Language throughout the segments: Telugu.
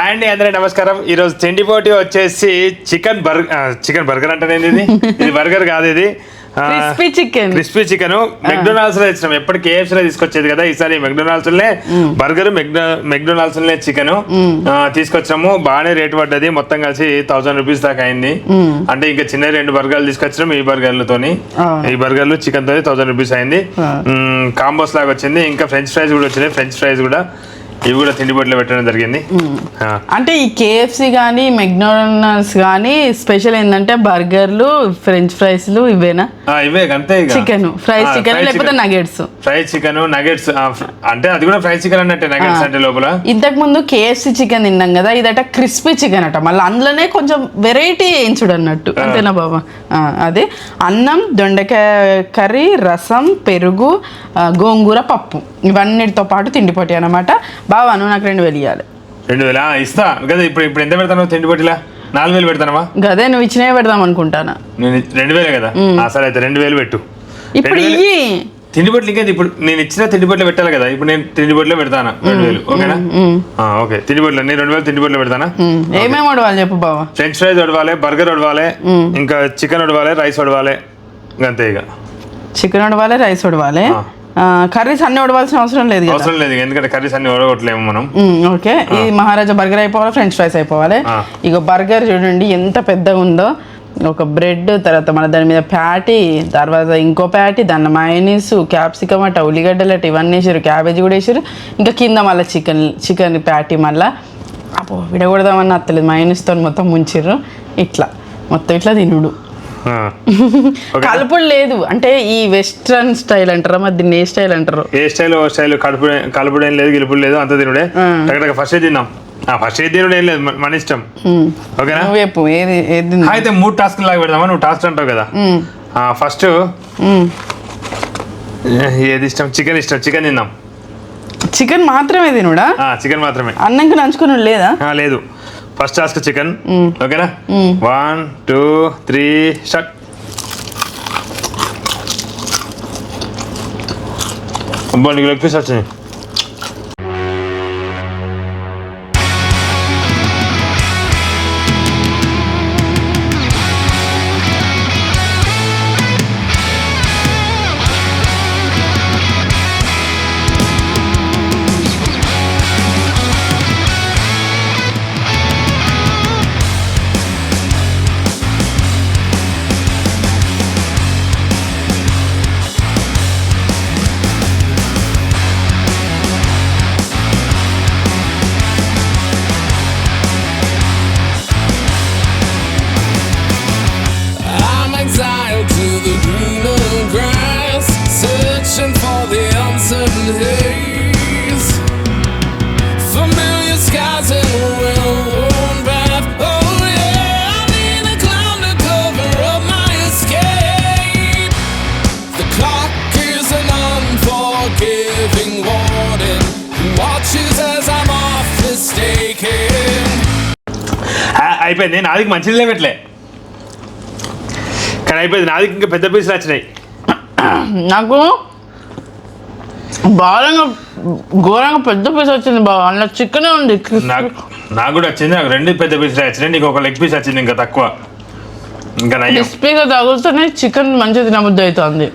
హాయ్ అండి అందరూ నమస్కారం. ఈరోజు తిండిపోటీ వచ్చేసి చికెన్ బర్గర్ అంటే ఇది బర్గర్ కాదు, ఇది క్రిస్పీ చికెన్ మెక్డొనాల్డ్స్ లో ఇచ్చినాం. ఎప్పటి KFC లో తీసుకొచ్చేది కదా, ఈసారి మెక్డొనాల్డ్స్ లే బర్గర్ మెక్డొనాల్డ్స్ లే చికెన్ తీసుకొచ్చాము. బాగానే రేట్ పడ్డది, మొత్తం కలిసి 1000 రూపీస్ దాకా అయింది. అంటే ఇంకా చిన్న 2 బర్గర్లు తీసుకొచ్చినాం. ఈ బర్గర్లతోని ఈ బర్గర్లు చికెన్ తోని 1000 రూపీస్ అయింది. కాంబోస్ లాగా వచ్చింది. ఇంకా ఫ్రెంచ్ ఫ్రైస్ కూడా వచ్చినాయి. ఫ్రెంచ్ ఫ్రైస్ కూడా ఇవి కూడా తిండిపోట్లో పెట్టడం జరిగింది. అంటే ఈ KFC కానీ మెక్డొనాల్డ్స్ కానీ స్పెషల్ ఏంటంటే బర్గర్లు, ఫ్రెంచ్ ఫ్రైస్లు ఇవేనా? ఇవే అంతే. చికెన్ ఫ్రై చికెన్ లేకపోతే నగెట్స్, ఫ్రై చికెన్ నగెట్స్. అంటే అది కూడా ఫ్రై చికెన్ అన్నట్టే, నగెట్స్ అంటే లోపల. ఇంతకు ముందు KFC చికెన్ తిన్నాం కదా, ఇదట క్రిస్పీ చికెన్ అట. మళ్ళీ అందులోనే కొంచెం వెరైటీ వేయించుడు అన్నట్టు, అంతేనా బాబా? అదే అన్నం, దొండకాయ కర్రీ, రసం, పెరుగు, గోంగూర, పప్పు, ఇవన్నిటితో పాటు తిండిపోటీ అనమాట. బావా నువ్వు నాకు 2000 ఇవ్వాలి. 2000 ఇస్తా కదా. ఇప్పుడు ఎంత పెడతాను తిండిపోటీలా? 4000 పెడతానవా? గదే నువ్వు ఇచ్చినవి పెడదాం అనుకుంటానా. నేను 2000 కదా, సరే అయితే 2000 పెట్టు. ఇప్పుడు ఇయ్యి తిండిపోట్లు. ఇంకా ఇప్పుడు నేను ఇచ్చిన తిండిపోట్లు పెట్టాలి కదా. ఇప్పుడు నేను తిండిపోట్లో పెడతాను 2000, ఓకేనా? ఓకే, తిండిపోట్లో నేను 2000 తిండిపోట్లో పెడతానా. ఏమేమి వడవాలి చెప్పు బావా? ఫ్రెంచ్ ఫ్రైస్ వడవాలి, బర్గర్ వడవాలి, ఇంకా చికెన్ వడవాలి, రైస్ వడవాలి, అంతే. ఇక చికెన్ వడవాలి, రైస్ వడవాలి, కర్రీస్ అన్ని వడవలసిన అవసరం లేదు. అవసరం లేదు, ఎందుకంటే కర్రీస్ అన్ని వడగొట్టలేము మనం. ఓకే, ఈ మహారాజా బర్గర్ అయిపోవాలి, ఫ్రెంచ్ ఫ్రైస్ అయిపోవాలి. ఇక బర్గర్ చూడండి ఎంత పెద్దగా ఉందో. ఒక బ్రెడ్, తర్వాత మన దాని మీద ప్యాటీ, తర్వాత ఇంకో ప్యాటీ, దాని మయోనీస్, క్యాప్సికమ్ అట, ఉల్లిగడ్డలు అట, ఇవన్నీ వేసారు, క్యాబేజీ కూడా వేసారు. ఇంకా కింద మళ్ళీ చికెన్ ప్యాటీ మళ్ళీ అపో విడగొడదామని అత్తలేదు, మయోనీస్తో మొత్తం ముంచిర్రు. ఇట్లా మొత్తం ఇట్లా తినుడు, కలుపుడు లేదు. అంటే ఈ వెస్ట్రన్ స్టైల్ అంటారా, మరి దీన్ని ఏ స్టైల్ అంటారు? ఏ స్టైల్ ఓ స్టైల్. కలుపుడేం లేదు, గిలుపుడు లేదు, అంత తినుడే. ఫస్ట్ తిన్నాం. ఫస్ట్ ఏది తినుడు ఏం లేదు, మన ఇష్టం. ఓకేనా? అయితే 3 టాస్క్ లాగా పెడదామా? నువ్వు టాస్క్ అంటావు కదా. ఫస్ట్ ఏది ఇష్టం? చికెన్ ఇష్టం, చికెన్ తిందాం. చికెన్ మాత్రమే తినుడా? చికెన్ మాత్రమే, అన్నంకి నంచుకుని లేదా? లేదు. ఫస్ట్ టాస్క్ చికెన్, ఓకేనా? 1 2 3 స్టార్ట్. అబ్బా నీకు లెగ్ పీస్ వచ్చింది. అయిపోయింది. నాదికి మంచిగా పెట్టలే కానీ అయిపోయింది. నాదికి ఇంకా పెద్ద పీసులు వచ్చినాయి. నాకు ఘోరంగా పెద్ద పీస్ వచ్చింది బాగా. అందులో చికెన్ ఉంది. నాకు కూడా వచ్చింది. నాకు 2 పెద్ద పీసులు వచ్చినాయి. నీకు ఒక లెగ్ పీస్ వచ్చింది, ఇంకా తక్కువ. ఇంకా క్రిస్పీగా తగులుతూనే చికెన్ మంచిగా తినబుద్ధి అవుతుంది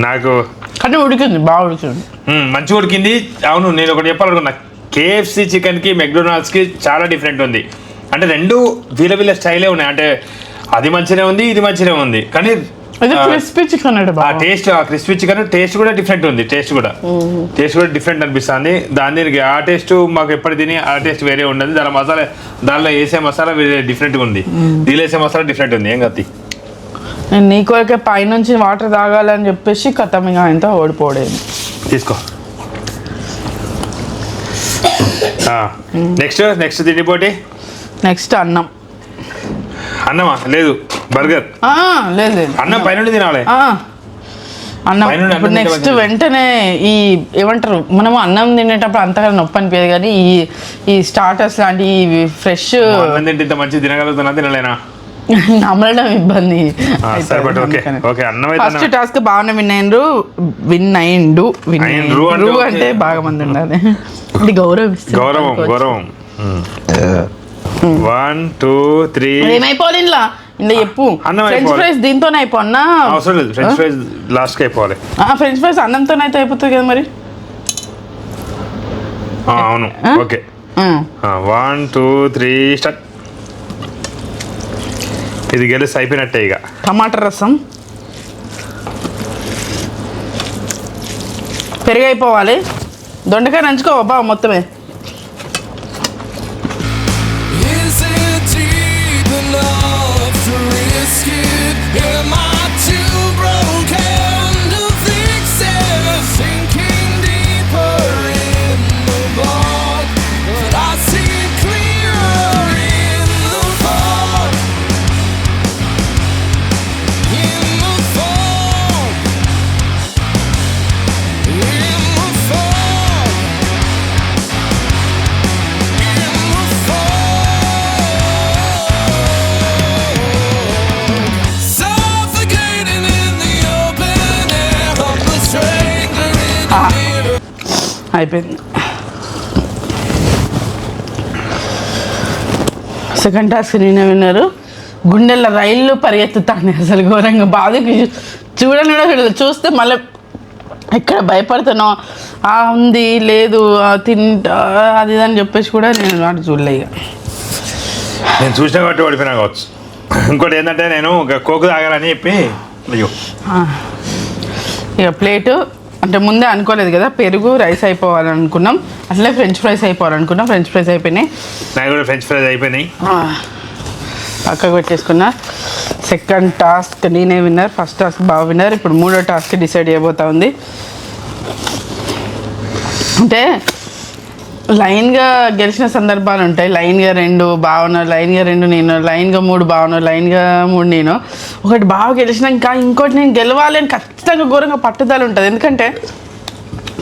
నాకు. కానీ ఉడికింది, బాగా ఉడికింది, మంచిగా ఉడికింది. అవును, నేను ఒకటి చెప్పాలనుకున్నా. KFC చికెన్కి మెక్డొనాల్డ్స్కి చాలా డిఫరెంట్ ఉంది. అంటే 2 వీళ్ళ స్టైలే ఉన్నాయి. అంటే అది మంచిగా ఉంది, ఇది మంచిగా ఉంది. కానీ crispy chicken taste, crispy chicken taste కూడా డిఫరెంట్ ఉంది. టేస్ట్ కూడా డిఫరెంట్ అనిపిస్తుంది. దానికి ఆ టేస్ట్ మాకు ఎప్పుడు తిని ఆ టేస్ట్ వేరే ఉండదు. దానిలో వేసే మసాలా వేరే డిఫరెంట్గా ఉంది, దీనిలో వేసే మసాలా డిఫరెంట్ ఉంది. ఏం కత్తి నేను నీకు పైనుంచి వాటర్ తాగాలని చెప్పేసి కథమిగా ఆయనతో ఓడిపోడేది. తీసుకో. నెక్స్ట్ తిండిపోటీ. నెక్స్ట్ అన్నమా? లేదు, బర్గర్. లేదు, అన్నం పైన తినాలి. అన్నం ఇప్పుడు నెక్స్ట్ వెంటనే ఈ ఏమంటారు, మనము అన్నం తినేటప్పుడు అంతగా నొప్పి అనిపించదు, కానీ ఈ స్టార్టర్స్ లాంటి ఫ్రెష్ అన్నం తింటే ఇంత మంచి తినగలుగుతున్నా తినలేనా? నమ్మడం ఇబ్బంది. ఫస్ట్ టాస్క్ బాగానే విన్ అయిండు అంటే బాగా మంది ఉండాలి. ఇది గౌరవం. 1 2 3 ఏమైపోవాలి ఇంట్లో చెప్పు. ఫ్రెంచ్ ఫ్రైస్ దీంతోనే అయిపోన్నా అవసరం లేదు. ఫ్రెంచ్ ఫ్రైస్ లాస్ట్ కి అయిపోవాలి. ఫ్రెంచ్ ఫ్రైస్ అన్నంతోనే అయితే అయిపోతుంది కదా మరి. అవును ఓకే. 1 2 3 స్టార్ట్. ఇది గెలిసి అయిపోయినట్టే ఇక. టమాటా రసం, పెరుగు అయిపోవాలి. దొండకాయ నంచుకోవా బావ మొత్తమే. అయిపోయింది. సెకండ్ టాస్క్ నేనే విన్నారు. గుండెల రైళ్ళు పరిగెత్తుతాను అసలు ఘోరంగా బాధకి చూడండి కూడా చూడలేదు. చూస్తే మళ్ళీ ఎక్కడ భయపడుతానో ఉంది లేదు తింటా అది అని చెప్పేసి కూడా నేను వాటి చూడలే. ఇక నేను చూసిన కాబట్టి ఓడిపోయినా కావచ్చు. ఇంకోటి ఏంటంటే నేను కోకు తాగాలని చెప్పి ఇక ప్లేటు అంటే ముందే అనుకోలేదు కదా. పెరుగు రైస్ అయిపోవాలనుకున్నాం, అట్లే ఫ్రెంచ్ ఫ్రైస్ అయిపోవాలనుకున్నాం. ఫ్రెంచ్ ఫ్రైస్ అయిపోయినాయి. నాకు కూడా ఫ్రెంచ్ ఫ్రైస్ అయిపోయినాయి. పక్కకు పెట్టేసుకున్నా. సెకండ్ టాస్క్ నేనే విన్నర్, ఫస్ట్ టాస్క్ బాగా విన్నర్. ఇప్పుడు మూడో టాస్క్ డిసైడ్ చేయబోతా ఉంది. అంటే లైన్గా గెలిచిన సందర్భాలు ఉంటాయి. లైన్గా 2 బాగున్నారు, లైన్గా 2 నేను, లైన్గా 3 బాగున్నారు, లైన్గా 3 నేను. ఒకటి బాగా గెలిచినాక ఇంకోటి నేను గెలవాలి అని ఖచ్చితంగా ఘోరంగా పట్టుదల ఉంటుంది. ఎందుకంటే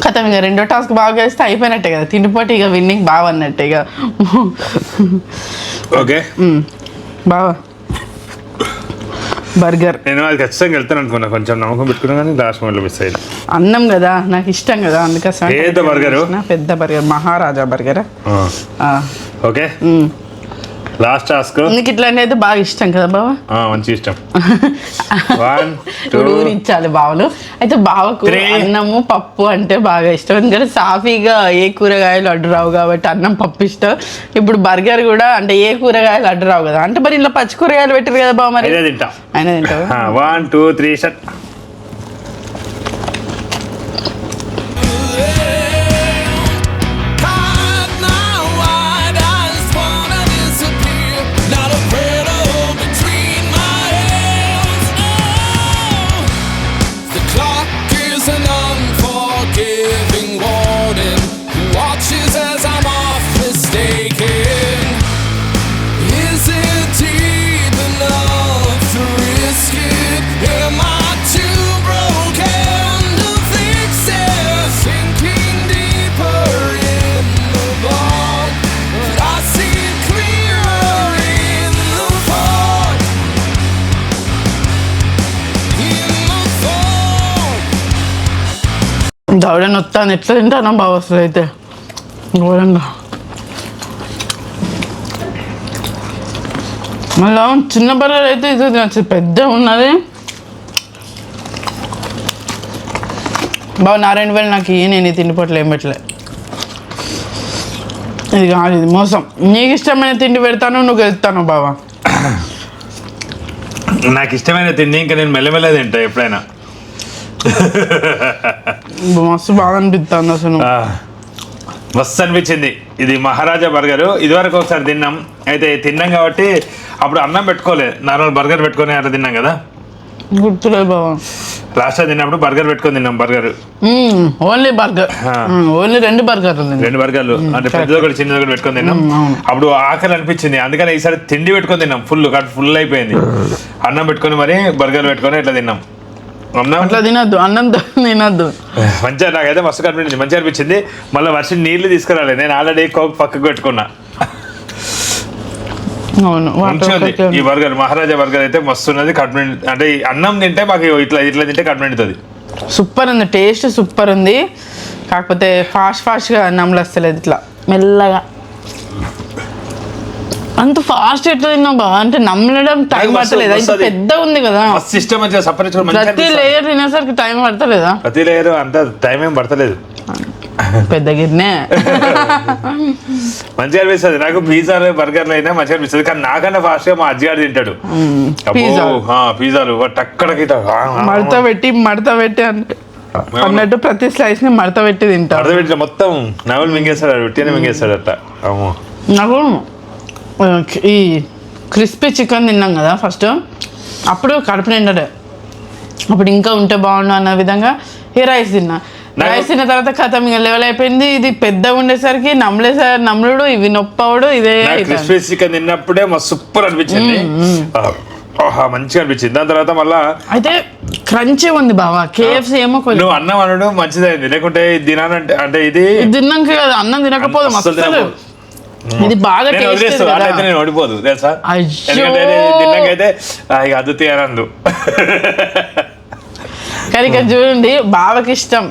కథం ఇక రెండో టాస్క్ బాగా గెలిస్తే అయిపోయినట్టే కదా. తిండిపోటీ ఇక విన్నింగ్ బాగా అన్నట్టే ఇక. ఓకే బావా బర్గర్ నేను అది ఖచ్చితంగా వెళ్తాను అనుకున్నా. కొంచెం నమ్మకం పెట్టుకున్నా కానీ లాస్ట్ మూమెంట్లో మిస్ అయ్యింది. అన్నం కదా నాకు ఇష్టం కదా, అందుకోసం పెద్ద బర్గర్ మహారాజా బర్గర్. Okay last task. నీకు ఇట్లాంటి అయితే బాగా ఇష్టం కదా బావా? మంచి ఇష్టం. ఊరించాలి బావలు. అయితే బావకు అన్నము పప్పు అంటే బాగా ఇష్టం. ఎందుకంటే సాఫీగా ఏ కూరగాయలు అడ్డు రావు కాబట్టి అన్నం పప్పు ఇష్టం. ఇప్పుడు బర్గర్ కూడా అంటే ఏ కూరగాయలు అడ్డు రావు కదా. అంటే మరి ఇలా పచ్చి కూరగాయలు పెట్టారు కదా బావ, మరి తింటా. అయినా తింటావు. 1 2 3 షట్. దవడని వస్తాను ఎట్లా తింటాను బాగా వస్తుంది అయితే ఘోరంగా. మళ్ళీ చిన్న బర్గర్ అయితే ఇది తినచ్చు, పెద్ద ఉన్నది బాగా. నారాయణపల్లి నాకు నేను తిండిపోట్లు ఏం పెట్టలే. ఇది కాదు, ఇది మోసం. నీకు ఇష్టమైన తిండి పెడతాను, నువ్వు వెళ్తాను బావా. నాకు ఇష్టమైన తిండి ఇంకా నేను మెల్లమెల్ల తింటా ఎప్పుడైనా. మస్తు బాగా అనిపిస్తుంది అసలు, మస్తు అనిపించింది. ఇది మహారాజా బర్గర్. ఇదివరకు ఒకసారి తిన్నాం, అయితే తిన్నాం కాబట్టి అప్పుడు అన్నం పెట్టుకోలేదు, నార్మల్ బర్గర్ పెట్టుకొని అట్లా తిన్నాం కదా. గుర్తులేదు బాబా. లాస్ట్ తిన్నప్పుడు బర్గర్ పెట్టుకొని తిన్నాం. బర్గర్ ఓన్లీ బర్గర్, ఓన్లీ 2 బర్గర్లు, 2 బర్గర్లు అంటే పెద్దది ఒకటి చిన్నది ఒకటి పెట్టుకొని తిన్నాం. అప్పుడు ఆకలి అనిపించింది, అందుకని ఈసారి తిండి పెట్టుకొని తిన్నాం. ఫుల్ అయిపోయింది. అన్నం పెట్టుకొని మరి బర్గర్ పెట్టుకొని ఇట్లా తిన్నాం. అట్లా తినద్దు, అన్నంతో తినద్దు. మంచిగా నాకైతే మస్తు కనిపించింది, మంచిగా అనిపించింది. మళ్ళీ వర్షం నీళ్లు తీసుకురాలి, నేను ఆల్రెడీ కోక్ పక్కకు పెట్టుకున్నా. అవును మంచిగా ఉంది ఈ బర్గర్. మహారాజా బర్గర్ అయితే మస్తు ఉన్నది. కడుపు అంటే అన్నం తింటే మాకు ఇట్లా ఇట్లా తింటే కడుపు నిండుతుంది. సూపర్ ఉంది, టేస్ట్ సూపర్ ఉంది. కాకపోతే ఫాస్ట్గా నమ్మలు వస్తలేదు, ఇట్లా మెల్లగా. అంత ఫాస్ట్ ఎట్లా తిన్నావు బాగా? అంటే నమ్మడం టైం పడతలేదా? ఇంత పెద్ద ఉంది కదా, ప్రతి లేయర్ తినేసరికి టైం పడతలేదా? ప్రతి లేయర్ అంత టైం ఏం పడతలేదు. పెద్ద గిన్నె మంచిగా అనిపిస్తుంది నాకు. పిజ్జాలు బర్గర్లు అయినా మంచిగా అనిపిస్తుంది, కానీ నాకన్నా ఫాస్ట్ గా మా అజ్జిగాడు తింటాడు పిజ్జాలు. టక్కడకి మడత పెట్టి అన్నట్టు ప్రతి స్లైస్ ని మడత పెట్టి తింటాడు. మడత పెట్టి మొత్తం నవలు మింగేస్తాడు, పెట్టినే మింగేస్తాడు అట్లా. నాకు ఈ క్రిస్పీ చికెన్ తిన్నాం కదా ఫస్ట్, అప్పుడు కడుపు నిండడే, అప్పుడు ఇంకా ఉంటే బాగుండు అన్న విధంగా ఈ రైస్ తిన్నా. రైస్ తిన్న తర్వాత కథం ఇంకా లెవెల్ అయిపోయింది. ఇది పెద్దగా ఉండేసరికి నమ్ముడు ఇవి నొప్పవుడు ఇదే. క్రిస్పీ చికెన్ తిన్నప్పుడే సూపర్ అనిపించింది, మంచిగా అనిపించింది. దాని తర్వాత మళ్ళా అయితే క్రంచీ ఉంది బావా. KFC ఏమో కొంచెం నువ్వు అన్నం అనడం మంచిదైంది, లేకుంటే తినాలంటే అంటే ఇది తిన్నాక కదా అన్నం తినకపోదు మస్తు. ఇది బాగా నేను ఓడిపోదు తెలుసా, తిన్నాకైతే అద్దుతి అనందు. కానీ ఇక్కడ చూడండి బావకి ఇష్టం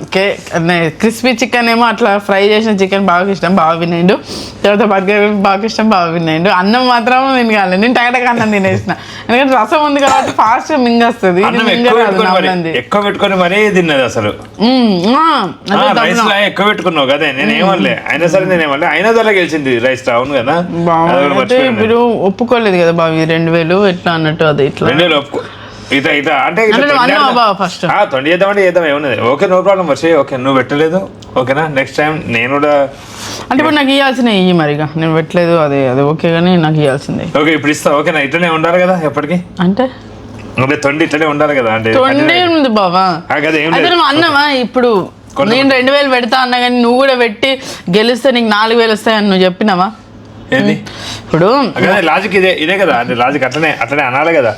క్రిస్పీ చికెన్ ఏమో అట్లా ఫ్రై చేసిన చికెన్ బాగా ఇష్టం, బాగా విన్నాడు. తర్వాత బర్గర్ బాగా ఇష్టం, బాగా విన్నాడు. అన్నం మాత్రం నేను కాలేదు, నేను టగటక అన్నం తినేసిన, ఎందుకంటే రసం ఉంది కాబట్టి ఫాస్ట్ గా మింగేస్తుంది. ఎక్కువ పెట్టుకొని మరీ తిన్నది అసలు, ఎక్కువ పెట్టుకున్నావు కదా. నేనేమలే అయినా సరే నేనేమలే అయినా ధర గెలిచింది రైస్. అవును కదా, మీరు ఒప్పుకోలేదు కదా బావి 2000 ఎట్లా అన్నట్టు, అది ఇట్లా 2000 ఒప్పుకో ఇట్లా అంటే ఫస్ట్ 20 చేద్దామంటే చేద్దాం, ఏమున్నది. Okay no problem Varshi. Okay నువ్వు పెట్టలేదు ఓకేనా, నెక్స్ట్ టైం నేను కూడా. అంటే ఇప్పుడు నాకు ఇవ్వాల్సిన ఇవి మరిగా, నేను పెట్టలేదు అదే ఓకే, కానీ నాకు ఇవ్వాల్సిందే. ఓకే ఇప్పుడు ఇస్తా ఓకేనా, ఇట్లనే ఉండాలి కదా ఎప్పటికీ. అంటే తొండి ఇట్లనే ఉండాలి కదా. అంటే తొండి ఉంది బాబా, నువ్వు అన్నవా ఇప్పుడు నేను 2000 పెడతా అన్నా కానీ నువ్వు కూడా పెట్టి గెలిస్తే నీకు 4000 వస్తాయని నువ్వు చెప్పినావా? ఏంది ఇప్పుడు లాజిక్ ఇదే కదా, అంటే లాజిక్ అట్లనే అనాలి కదా.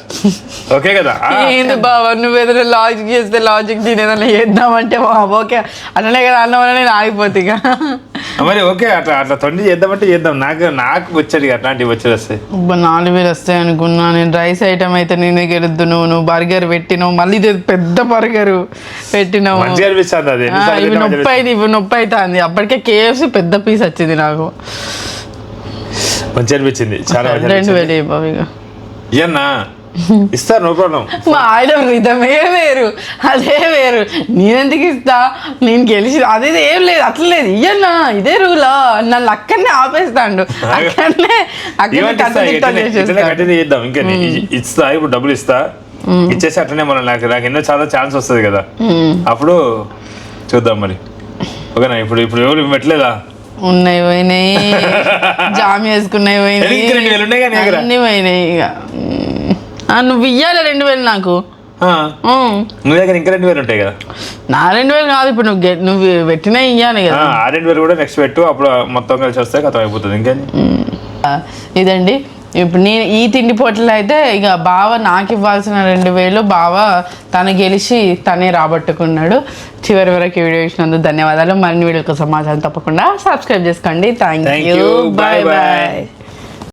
ఓకే కదా. ఏంది బాబా నువ్వు ఏదైనా లాజిక్ చేస్తే లాజిక్ తినేదన్నా చేద్దామంటే ఓకే అట్లనే కదా అన్నవల్ల నేను ఆగిపోతే ఇక మరి. ఓకే అట్లా తొండి చేద్దామంటే చేద్దాం. నాకు వచ్చేది అట్లాంటివి వచ్చేది వస్తాయి. 4000 వస్తాయి అనుకున్నా నేను. రైస్ ఐటమ్ అయితే నేనే గెలుద్దు, నువ్వు బర్గర్ పెట్టినావు, మళ్ళీ ఇది పెద్ద బర్గర్ పెట్టినావు, మంచిగా అనిపిస్తుంది. అది ఇవి నొప్పి అవుతుంది. అప్పటికే KFC పెద్ద పీస్ వచ్చింది నాకు, మంచి అనిపించింది చాలా. 2000 ఇయన్నా ఇస్తా నో ప్రాబ్లం. మా ఆయన రిధమే వేరు, అదే వేరు. నేనెందుకు ఇస్తా, నేను గెలిచి అదే ఏం లేదు, అట్లా లేదు. ఇయ్యన్నా ఇదే రూలా నన్ను అక్కడనే ఆపేస్తాడు, అక్కడనే చేద్దాం. ఇంకా ఇస్తా ఇప్పుడు డబ్బులు ఇస్తా, ఇచ్చేసి అట్లనే మనం నాకు ఎన్నో చాలా ఛాన్స్ వస్తుంది కదా, అప్పుడు చూద్దాం మరి. ఓకేనా. ఇప్పుడు ఎవరు పెట్టలేదా? ఉన్నాయి పోయినాయి, జామ్ వేసుకున్నాయి పోయినాయి, అన్ని పోయినాయి. ఇక నువ్వు ఇయ్యాలి 2000 నాకు. నువ్వు దగ్గర ఇంకా 2000 ఉంటాయి కదా. నా 2000 కాదు, ఇప్పుడు నువ్వు పెట్టినా ఇయ్యాలి కదా. ఆ 2000 కూడా నెక్స్ట్ పెట్టు, అప్పుడు మొత్తం కలిసి వస్తే కథం అయిపోతుంది. ఇంకేంది ఇదండి. ఇప్పుడు నేను ఈ తిండి పోటీలో అయితే ఇక బావ నాకు ఇవ్వాల్సిన 2000 బావ తను గెలిచి తనే రాబట్టుకున్నాడు. చివరి వరకు వీడియో ఇచ్చినందుకు ధన్యవాదాలు. మరిన్ని వీడియోల కోసం సమాచారం తప్పకుండా సబ్స్క్రైబ్ చేసుకోండి. Thank you, bye bye.